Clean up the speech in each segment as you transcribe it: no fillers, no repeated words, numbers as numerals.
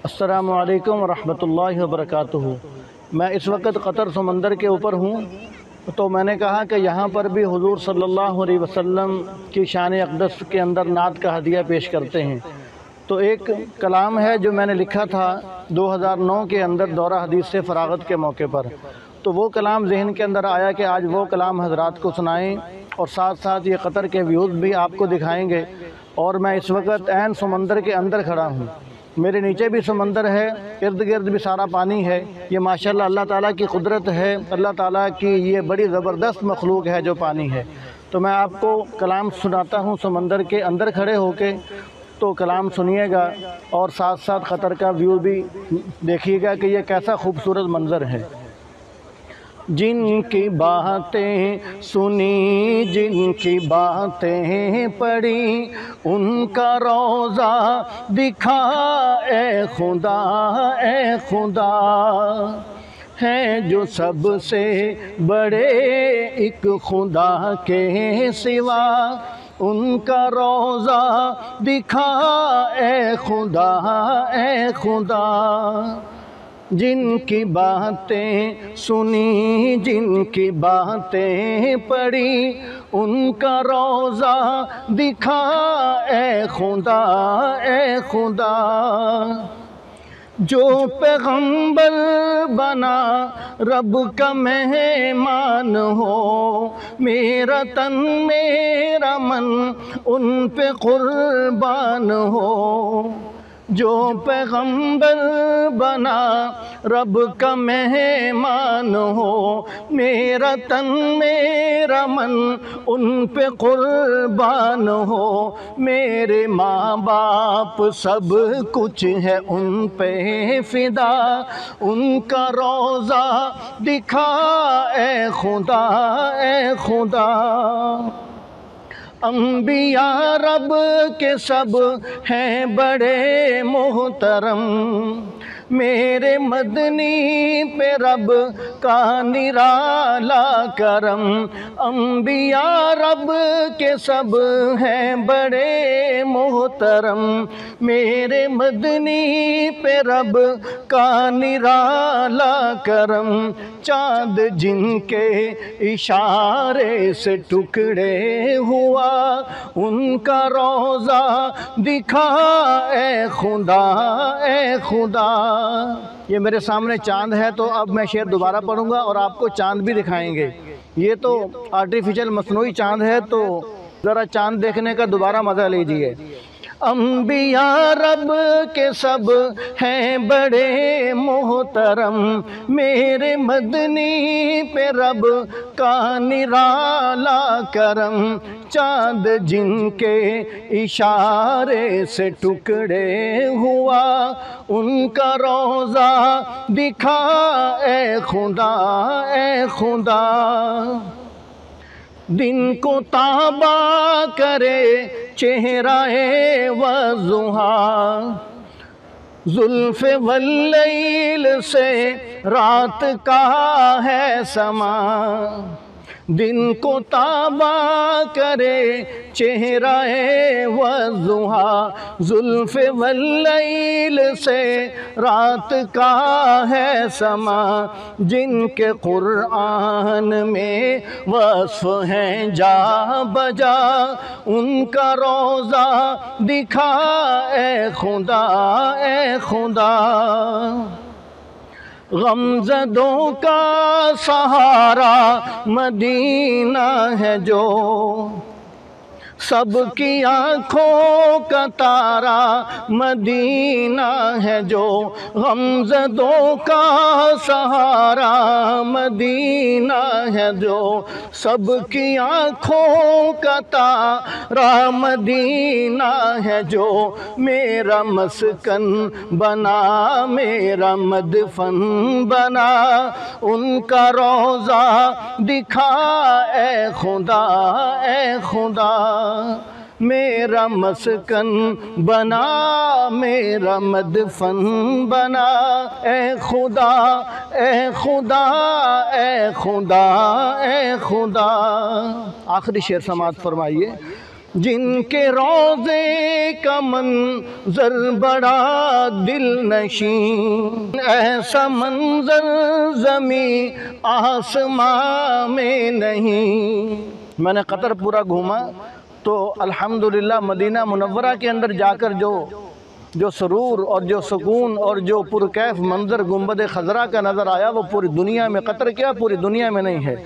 السلام علیکم ورحمۃ اللہ وبرکاتہ۔ میں اس وقت قطر سمندر کے اوپر ہوں، تو میں نے کہا کہ یہاں پر بھی حضور صلی اللہ علیہ وسلم کی شان اقدس کے اندر نعت کا ہدیہ پیش کرتے ہیں۔ تو ایک کلام ہے جو میں نے لکھا تھا 2009 کے اندر دورہ حدیث سے فراغت کے موقع پر، تو وہ کلام ذہن کے اندر آیا کہ آج وہ کلام حضرات کو سنائیں، اور ساتھ ساتھ یہ قطر کے ویوز بھی آپ کو دکھائیں گے۔ اور میں اس وقت عین سمندر کے اندر کھڑا ہوں، میرے نیچے بھی سمندر ہے، ارد گرد بھی سارا پانی ہے۔ یہ ماشاءاللہ اللہ تعالیٰ کی قدرت ہے، اللہ تعالیٰ کی یہ بڑی زبردست مخلوق ہے جو پانی ہے۔ تو میں آپ کو کلام سناتا ہوں سمندر کے اندر کھڑے ہو کے، تو کلام سنیے گا اور ساتھ ساتھ قطر کا ویو بھی دیکھیے گا کہ یہ کیسا خوبصورت منظر ہے۔ جن کی باتیں سنی، جن کی باتیں پڑھی، ان کا روضہ دکھا اے خدا، اے خدا۔ ہیں جو سب سے بڑے ایک خدا کے سوا، ان کا روضہ دکھا اے خدا، اے خدا۔ جن کی باتیں سنی، جن کی باتیں پڑھی، ان کا روضہ دکھا اے خدا، اے خدا۔ جو پیغمبر بنا رب کا مہمان ہو، میرا تن میرا من ان پہ قربان ہو۔ جو پیغمبر بنا رب کا مہمان ہو، میرا تن میرا من ان پہ قربان ہو۔ میرے ماں باپ سب کچھ ہے ان پہ فدا، ان کا روضہ دکھا اے خدا، اے خدا۔ انبیاء رب کے سب ہیں بڑے محترم، میرے مدنی پہ رب کا نرالا کرم۔ انبیاء رب کے سب ہیں بڑے محترم، میرے مدنی پہ رب کا نرالا کرم۔ چاند جن کے اشارے سے ٹکڑے ہوا، ان کا روضہ دکھا اے خدا، اے خدا۔ یہ میرے سامنے چاند ہے، تو اب میں شعر دوبارہ پڑھوں گا اور آپ کو چاند بھی دکھائیں گے۔ یہ تو آرٹیفیشل مصنوعی چاند ہے، تو ذرا چاند دیکھنے کا دوبارہ مزہ لیجئے۔ انبیاء رب کے سب ہیں بڑے محترم، میرے مدنی پہ رب کا نرالا کرم۔ چاند جن کے اشارے سے ٹکڑے ہوا، ان کا روضہ دکھا اے خدا، اے خدا۔ دن کو تابہ کرے چہرہ وضحیٰ، زلف واللیل سے رات کا ہے سما۔ دن کو تابہ کرے چہرہ وضحیٰ، زلف واللیل سے رات کا ہے سما۔ جن کے قرآن میں وصف ہیں جا بجا، ان کا روضہ دکھا اے خدا، اے خدا۔ غمزدوں کا سہارا مدینہ ہے جو، سب کی آنکھوں کا تارا مدینہ ہے جو۔ غمزدوں کا سہارا مدینہ ہے جو، سب کی آنکھوں کا تارا مدینہ ہے جو۔ میرا مسکن بنا، میرا مدفن بنا، ان کا روضہ دکھا اے خدا، اے خدا۔ میرا مسکن بنا، میرا مدفن بنا، اے خدا، اے خدا، اے خدا، اے خدا۔ آخری شعر سماعت فرمائیے۔ جن کے روضے کا منظر بڑا دل نشین، ایسا منظر زمین آسمان میں نہیں۔ میں نے قطر پورا گھوما تو الحمدللہ مدینہ منورہ کے اندر جا کر جو سرور اور جو سکون اور جو پرکیف منظر گنبد خضرا کا نظر آیا، وہ پوری دنیا میں، قطر کیا پوری دنیا میں نہیں ہے۔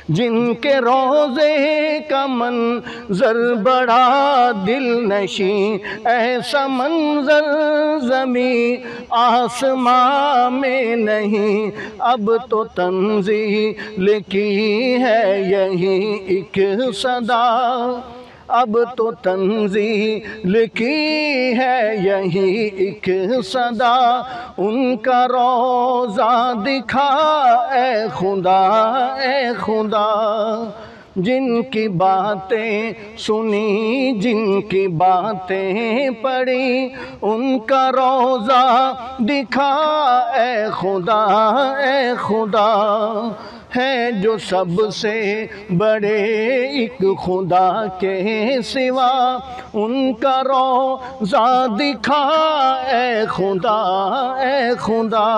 جن کے روضے کا منظر بڑا دل نشین، ایسا منظر زمین آسمان میں نہیں۔ اب تو تنزیل کی ہے یہی ایک صدا، اب تو تنزیل کی ہے یہی ایک صدا، ان کا روضہ دکھا اے خدا، اے خدا۔ جن کی باتیں سنی، جن کی باتیں پڑھی، ان کا روضہ دکھا اے خدا، اے خدا۔ ہے جو سب سے بڑے ایک خدا کے سوا، ان کا روضہ دکھا اے خدا، اے خدا۔